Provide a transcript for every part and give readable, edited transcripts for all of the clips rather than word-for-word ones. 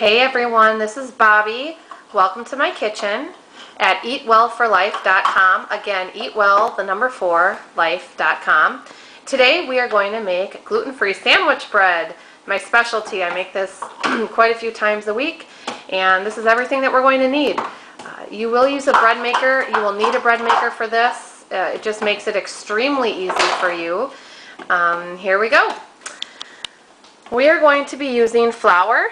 Hey everyone, this is Bobby. Welcome to my kitchen at eatwellforlife.com. Again, eatwell4life.com. Today we are going to make gluten-free sandwich bread. My specialty. I make this quite a few times a week, and this is everything that we're going to need. You will use a bread maker. You will need a bread maker for this. It just makes it extremely easy for you. Here we go. We are going to be using flour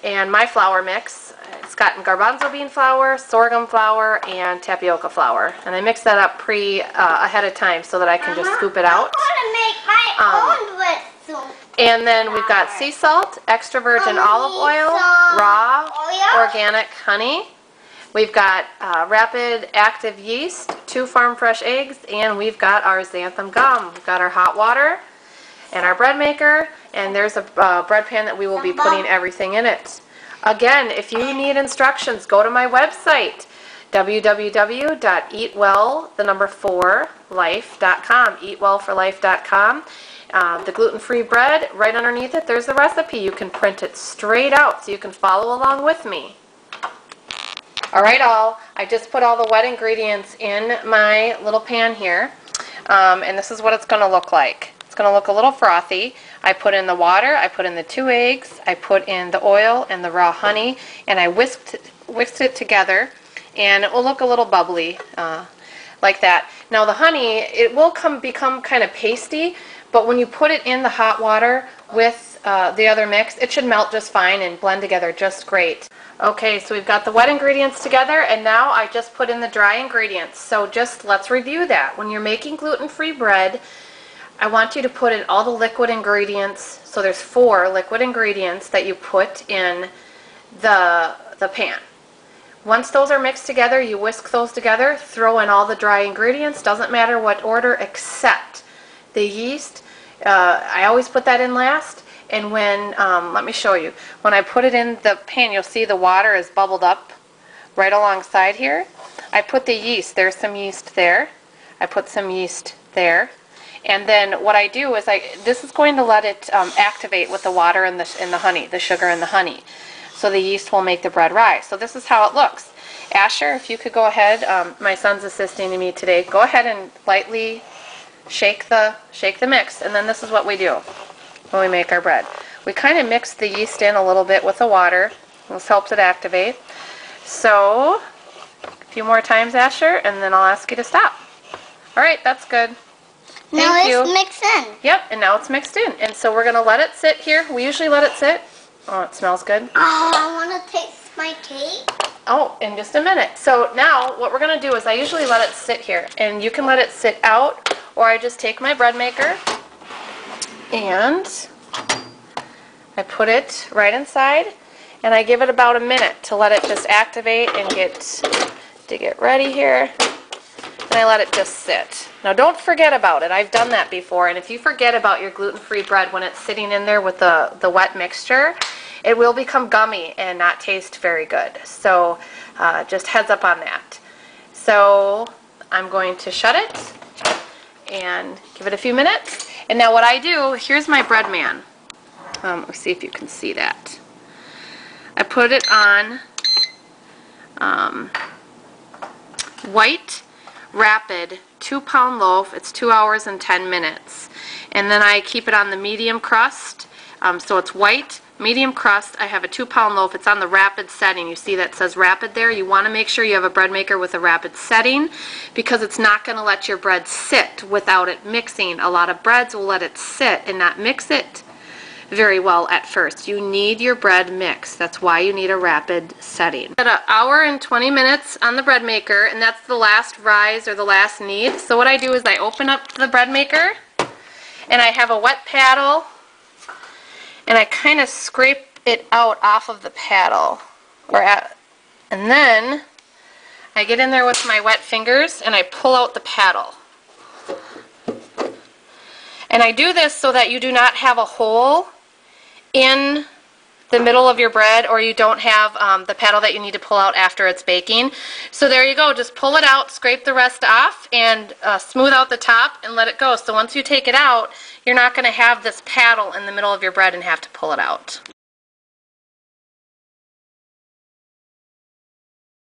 and my flour mix. It's got garbanzo bean flour, sorghum flour, and tapioca flour. And I mix that up ahead of time so that I can just scoop it out. I want to make my own soup. And then we've got sea salt, extra virgin olive oil, raw organic honey. We've got rapid active yeast, 2 farm fresh eggs, and we've got our xanthan gum. We've got our hot water and our bread maker, and there's a bread pan that we will be putting everything in it. Again, if you need instructions, go to my website, www.eatwell4life.com, eatwellforlife.com. The gluten-free bread, right underneath it, there's the recipe. You can print it straight out so you can follow along with me. Alright I just put all the wet ingredients in my little pan here, and this is what it's going to look like. It's going to look a little frothy. I put in the water, I put in the 2 eggs, I put in the oil and the raw honey, and I whisked it together, and it will look a little bubbly like that. Now the honey, it will become kind of pasty, but when you put it in the hot water with the other mix, it should melt just fine and blend together just great. Okay, so we've got the wet ingredients together, and now I just put in the dry ingredients. So just let's review that. When you're making gluten-free bread, I want you to put in all the liquid ingredients. So there's 4 liquid ingredients that you put in the pan. Once those are mixed together, you whisk those together, throw in all the dry ingredients, doesn't matter what order except the yeast. I always put that in last. And when, let me show you, when I put it in the pan, you'll see the water is bubbled up right alongside here. I put the yeast, there's some yeast there. I put some yeast there. And then what I do is this is going to let it activate with the water and the honey, the sugar and the honey. So the yeast will make the bread rise. So this is how it looks. Asher, if you could go ahead, my son's assisting me today, go ahead and lightly shake the mix. And then this is what we do when we make our bread. We kind of mix the yeast in a little bit with the water. This helps it activate. So a few more times, Asher, and then I'll ask you to stop. All right, that's good. Now it's mixed in. Yep, and now it's mixed in. And so we're going to let it sit here. We usually let it sit. Oh, it smells good. Oh, I want to taste my cake. Oh, in just a minute. So now what we're going to do is I usually let it sit here. And you can let it sit out, or I just take my bread maker and I put it right inside, and I give it about a minute to let it just activate and get ready here. And I let it just sit. Now don't forget about it. I've done that before, and if you forget about your gluten-free bread when it's sitting in there with the wet mixture, it will become gummy and not taste very good. So just heads up on that. So I'm going to shut it and give it a few minutes. And now what I do, here's my bread man. Let's see if you can see that. I put it on white rapid 2-pound loaf. It's 2 hours and 10 minutes. And then I keep it on the medium crust. So it's white, medium crust. I have a 2-pound loaf. It's on the rapid setting. You see that says rapid there. You want to make sure you have a bread maker with a rapid setting, because it's not going to let your bread sit without it mixing. A lot of breads will let it sit and not mix it very well at first. You need your bread mixed. That's why you need a rapid setting. At 1 hour and 20 minutes on the bread maker, and that's the last rise or the last knead. So what I do is I open up the bread maker, and I have a wet paddle, and I kind of scrape it out off of the paddle, and then I get in there with my wet fingers and I pull out the paddle. And I do this so that you do not have a hole in the middle of your bread, or you don't have the paddle that you need to pull out after it's baking. So there you go. Just pull it out, scrape the rest off, and smooth out the top and let it go. So once you take it out, you're not going to have this paddle in the middle of your bread and have to pull it out.